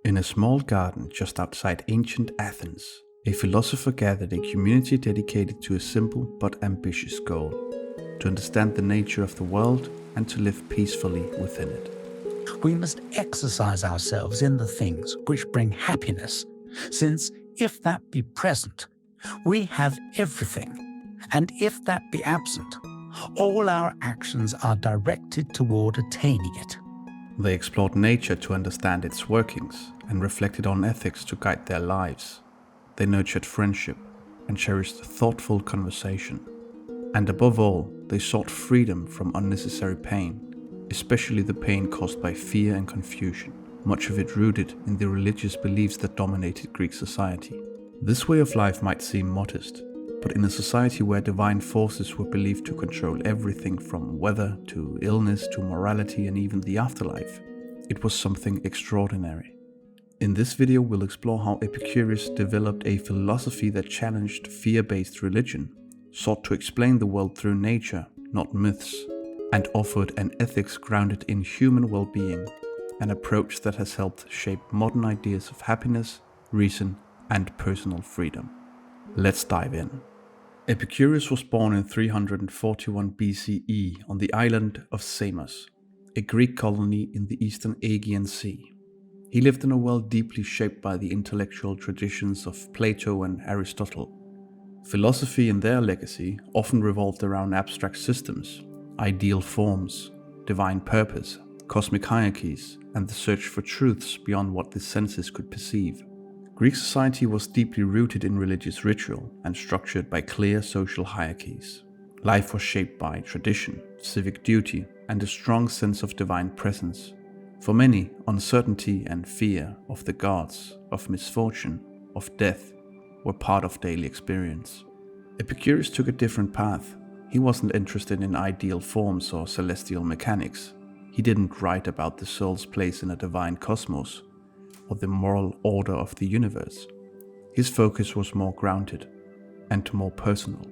In a small garden just outside ancient Athens, a philosopher gathered a community dedicated to a simple but ambitious goal: to understand the nature of the world and to live peacefully within it. We must exercise ourselves in the things which bring happiness, since if that be present, we have everything, and if that be absent, all our actions are directed toward attaining it. They explored nature to understand its workings and reflected on ethics to guide their lives. They nurtured friendship and cherished thoughtful conversation. And above all, they sought freedom from unnecessary pain, especially the pain caused by fear and confusion, much of it rooted in the religious beliefs that dominated Greek society. This way of life might seem modest, but in a society where divine forces were believed to control everything from weather to illness to morality and even the afterlife, it was something extraordinary. In this video, we'll explore how Epicurus developed a philosophy that challenged fear-based religion, sought to explain the world through nature, not myths, and offered an ethics grounded in human well-being, an approach that has helped shape modern ideas of happiness, reason, and personal freedom. Let's dive in. Epicurus was born in 341 BCE on the island of Samos, a Greek colony in the eastern Aegean Sea. He lived in a world deeply shaped by the intellectual traditions of Plato and Aristotle. Philosophy and their legacy often revolved around abstract systems, ideal forms, divine purpose, cosmic hierarchies, and the search for truths beyond what the senses could perceive. Greek society was deeply rooted in religious ritual and structured by clear social hierarchies. Life was shaped by tradition, civic duty, and a strong sense of divine presence. For many, uncertainty and fear of the gods, of misfortune, of death were part of daily experience. Epicurus took a different path. He wasn't interested in ideal forms or celestial mechanics. He didn't write about the soul's place in a divine cosmos or the moral order of the universe. His focus was more grounded and more personal.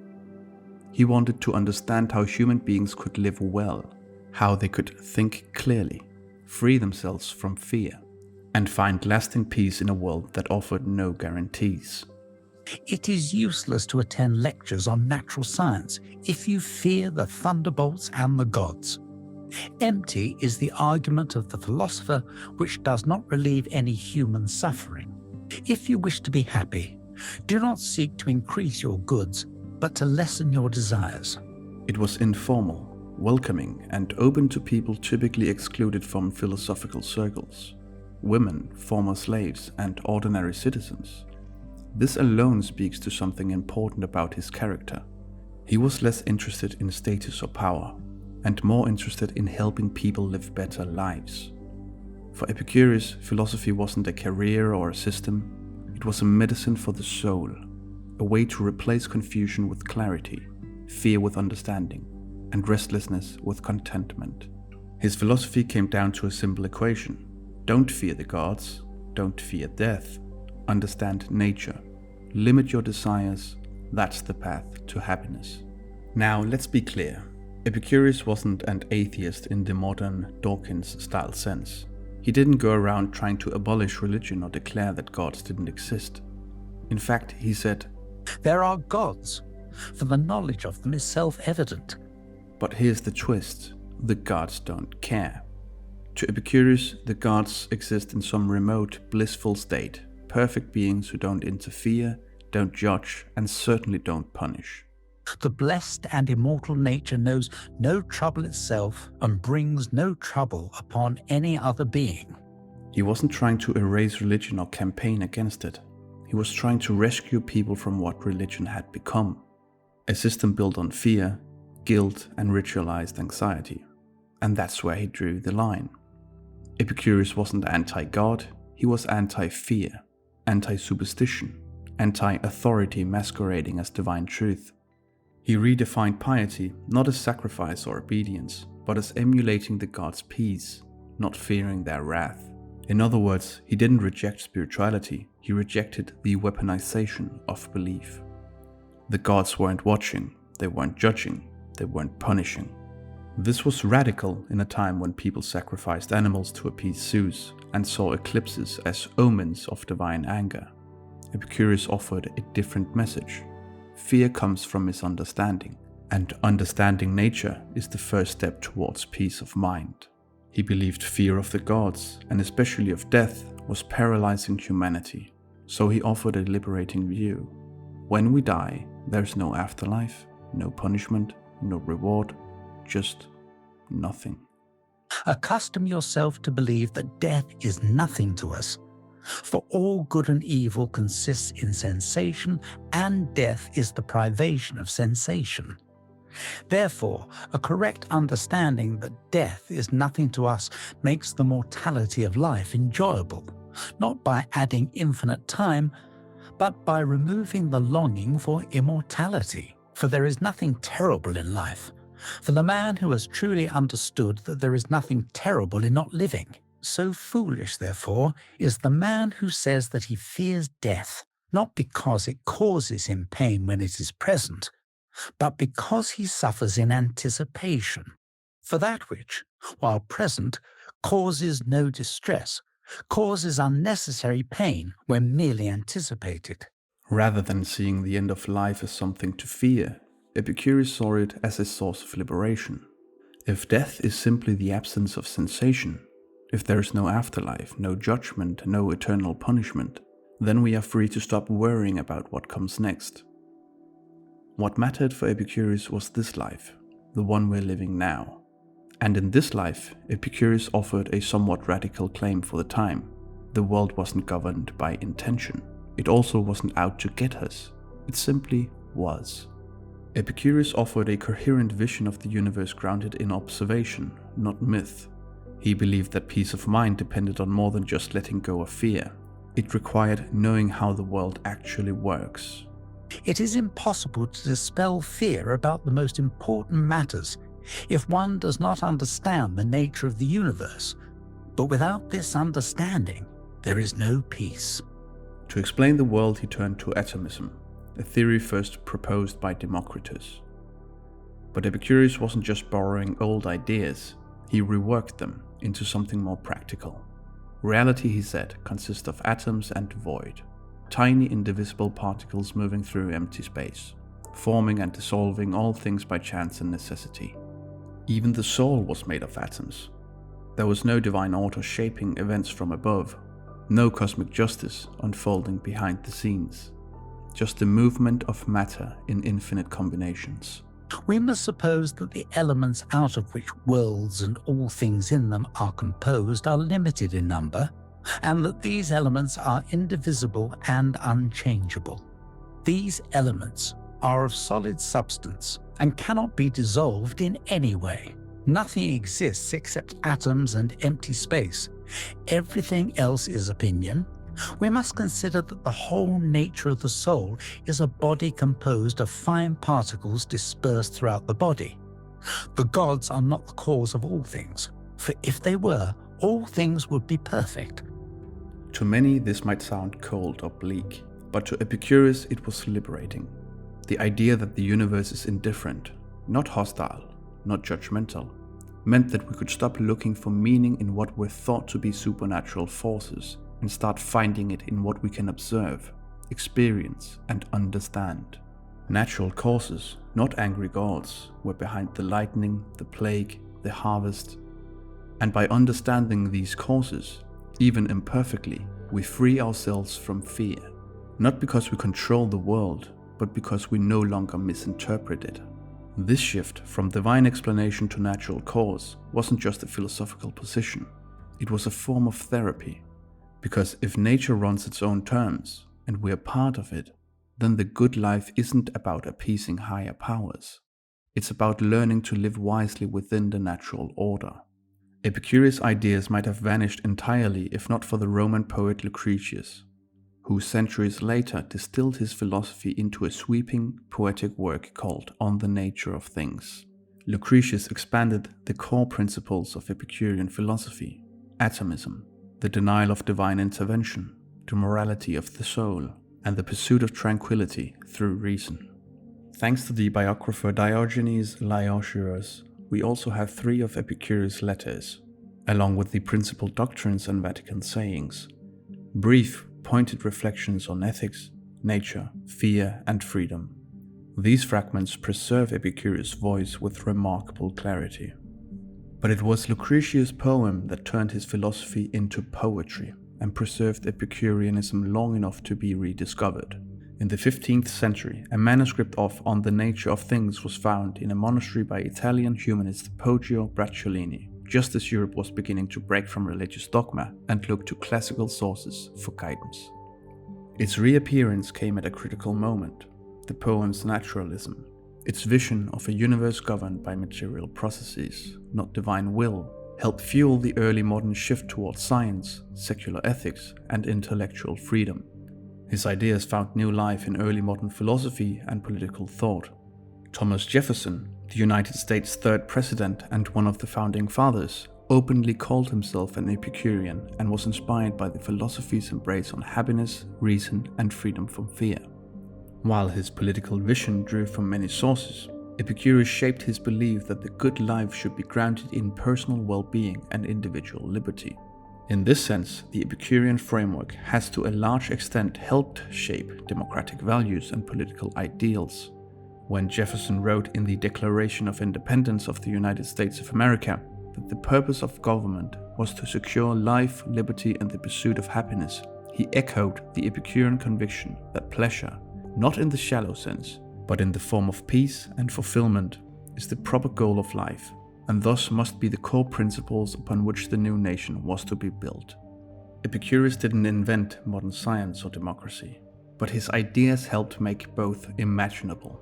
He wanted to understand how human beings could live well, how they could think clearly, free themselves from fear, and find lasting peace in a world that offered no guarantees. It is useless to attend lectures on natural science if you fear the thunderbolts and the gods. Empty is the argument of the philosopher which does not relieve any human suffering. If you wish to be happy, do not seek to increase your goods, but to lessen your desires. It was informal, welcoming, and open to people typically excluded from philosophical circles: women, former slaves, and ordinary citizens. This alone speaks to something important about his character. He was less interested in status or power, and more interested in helping people live better lives. For Epicurus, philosophy wasn't a career or a system, it was a medicine for the soul, a way to replace confusion with clarity, fear with understanding, and restlessness with contentment. His philosophy came down to a simple equation: don't fear the gods, don't fear death, understand nature, limit your desires, that's the path to happiness. Now, let's be clear. Epicurus wasn't an atheist in the modern Dawkins-style sense. He didn't go around trying to abolish religion or declare that gods didn't exist. In fact, he said, There are gods, for the knowledge of them is self-evident. But here's the twist: the gods don't care. To Epicurus, the gods exist in some remote, blissful state, perfect beings who don't interfere, don't judge, and certainly don't punish. The blessed and immortal nature knows no trouble itself and brings no trouble upon any other being. He wasn't trying to erase religion or campaign against it. He was trying to rescue people from what religion had become: a system built on fear, guilt, and ritualized anxiety. And that's where he drew the line. Epicurus wasn't anti-God, he was anti-fear, anti-superstition, anti-authority masquerading as divine truth. He redefined piety not as sacrifice or obedience, but as emulating the gods' peace, not fearing their wrath. In other words, he didn't reject spirituality, he rejected the weaponization of belief. The gods weren't watching, they weren't judging, they weren't punishing. This was radical in a time when people sacrificed animals to appease Zeus and saw eclipses as omens of divine anger. Epicurus offered a different message. Fear comes from misunderstanding, and understanding nature is the first step towards peace of mind. He believed fear of the gods, and especially of death, was paralyzing humanity, so he offered a liberating view. When we die, there's no afterlife, no punishment, no reward, just nothing. Accustom yourself to believe that death is nothing to us. For all good and evil consists in sensation, and death is the privation of sensation. Therefore, a correct understanding that death is nothing to us makes the mortality of life enjoyable, not by adding infinite time, but by removing the longing for immortality. For there is nothing terrible in life, for the man who has truly understood that there is nothing terrible in not living. So foolish, therefore, is the man who says that he fears death, not because it causes him pain when it is present, but because he suffers in anticipation. For that which, while present, causes no distress, causes unnecessary pain when merely anticipated. Rather than seeing the end of life as something to fear, Epicurus saw it as a source of liberation. If death is simply the absence of sensation, if there is no afterlife, no judgment, no eternal punishment, then we are free to stop worrying about what comes next. What mattered for Epicurus was this life, the one we're living now. And in this life, Epicurus offered a somewhat radical claim for the time. The world wasn't governed by intention. It also wasn't out to get us. It simply was. Epicurus offered a coherent vision of the universe grounded in observation, not myth. He believed that peace of mind depended on more than just letting go of fear. It required knowing how the world actually works. It is impossible to dispel fear about the most important matters if one does not understand the nature of the universe. But without this understanding, there is no peace. To explain the world, he turned to atomism, a theory first proposed by Democritus. But Epicurus wasn't just borrowing old ideas, he reworked them into something more practical. Reality, he said, consists of atoms and void. Tiny indivisible particles moving through empty space, forming and dissolving all things by chance and necessity. Even the soul was made of atoms. There was no divine order shaping events from above, no cosmic justice unfolding behind the scenes, just the movement of matter in infinite combinations. We must suppose that the elements out of which worlds and all things in them are composed are limited in number, and that these elements are indivisible and unchangeable. These elements are of solid substance and cannot be dissolved in any way. Nothing exists except atoms and empty space. Everything else is opinion. We must consider that the whole nature of the soul is a body composed of fine particles dispersed throughout the body. The gods are not the cause of all things, for if they were, all things would be perfect. To many, this might sound cold or bleak, but to Epicurus it was liberating. The idea that the universe is indifferent, not hostile, not judgmental, meant that we could stop looking for meaning in what were thought to be supernatural forces and start finding it in what we can observe, experience, and understand. Natural causes, not angry gods, were behind the lightning, the plague, the harvest. And by understanding these causes, even imperfectly, we free ourselves from fear. Not because we control the world, but because we no longer misinterpret it. This shift from divine explanation to natural cause wasn't just a philosophical position, it was a form of therapy. Because if nature runs its own terms, and we are part of it, then the good life isn't about appeasing higher powers. It's about learning to live wisely within the natural order. Epicurus' ideas might have vanished entirely if not for the Roman poet Lucretius, who centuries later distilled his philosophy into a sweeping, poetic work called On the Nature of Things. Lucretius expanded the core principles of Epicurean philosophy: atomism, the denial of divine intervention, the morality of the soul, and the pursuit of tranquility through reason. Thanks to the biographer Diogenes Laertius, we also have 3 of Epicurus' letters, along with the principal doctrines and Vatican sayings. Brief, pointed reflections on ethics, nature, fear, and freedom. These fragments preserve Epicurus' voice with remarkable clarity. But it was Lucretius' poem that turned his philosophy into poetry and preserved Epicureanism long enough to be rediscovered. In the 15th century, a manuscript of On the Nature of Things was found in a monastery by Italian humanist Poggio Bracciolini, just as Europe was beginning to break from religious dogma and look to classical sources for guidance. Its reappearance came at a critical moment. The poem's naturalism, its vision of a universe governed by material processes, not divine will, helped fuel the early modern shift towards science, secular ethics, and intellectual freedom. His ideas found new life in early modern philosophy and political thought. Thomas Jefferson, the United States' 3rd president and one of the founding fathers, openly called himself an Epicurean and was inspired by the philosophy's embrace on happiness, reason, and freedom from fear. While his political vision drew from many sources, Epicurus shaped his belief that the good life should be grounded in personal well-being and individual liberty. In this sense, the Epicurean framework has to a large extent helped shape democratic values and political ideals. When Jefferson wrote in the Declaration of Independence of the United States of America that the purpose of government was to secure life, liberty, and the pursuit of happiness, he echoed the Epicurean conviction that pleasure, not in the shallow sense, but in the form of peace and fulfillment, is the proper goal of life, and thus must be the core principles upon which the new nation was to be built. Epicurus didn't invent modern science or democracy, but his ideas helped make both imaginable.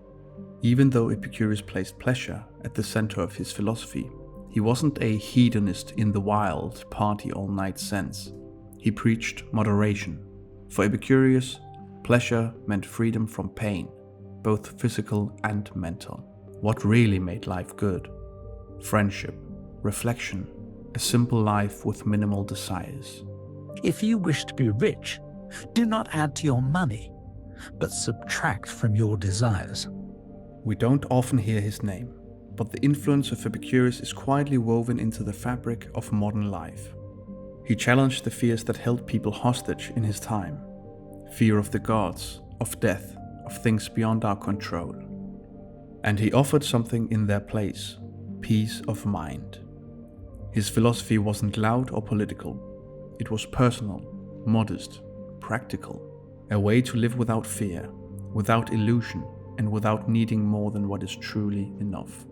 Even though Epicurus placed pleasure at the center of his philosophy, he wasn't a hedonist in the wild, party-all-night sense. He preached moderation. For Epicurus, pleasure meant freedom from pain, both physical and mental. What really made life good? Friendship, reflection, a simple life with minimal desires. If you wish to be rich, do not add to your money, but subtract from your desires. We don't often hear his name, but the influence of Epicurus is quietly woven into the fabric of modern life. He challenged the fears that held people hostage in his time. Fear of the gods, of death, of things beyond our control. And he offered something in their place, peace of mind. His philosophy wasn't loud or political. It was personal, modest, practical. A way to live without fear, without illusion, and without needing more than what is truly enough.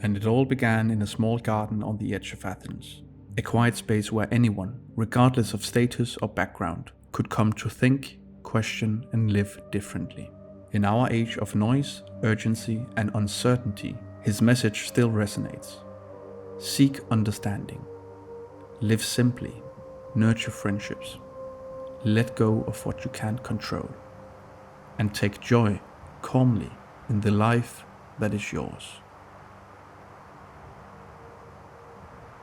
And it all began in a small garden on the edge of Athens, a quiet space where anyone, regardless of status or background, could come to think, question, and live differently. In our age of noise, urgency, and uncertainty, his message still resonates. Seek understanding. Live simply. Nurture friendships. Let go of what you can't control. And take joy, calmly, in the life that is yours.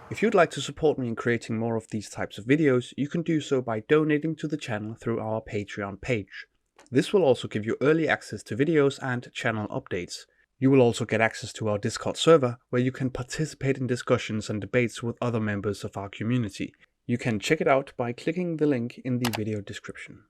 If you'd like to support me in creating more of these types of videos, you can do so by donating to the channel through our Patreon page. This will also give you early access to videos and channel updates. You will also get access to our Discord server, where you can participate in discussions and debates with other members of our community. You can check it out by clicking the link in the video description.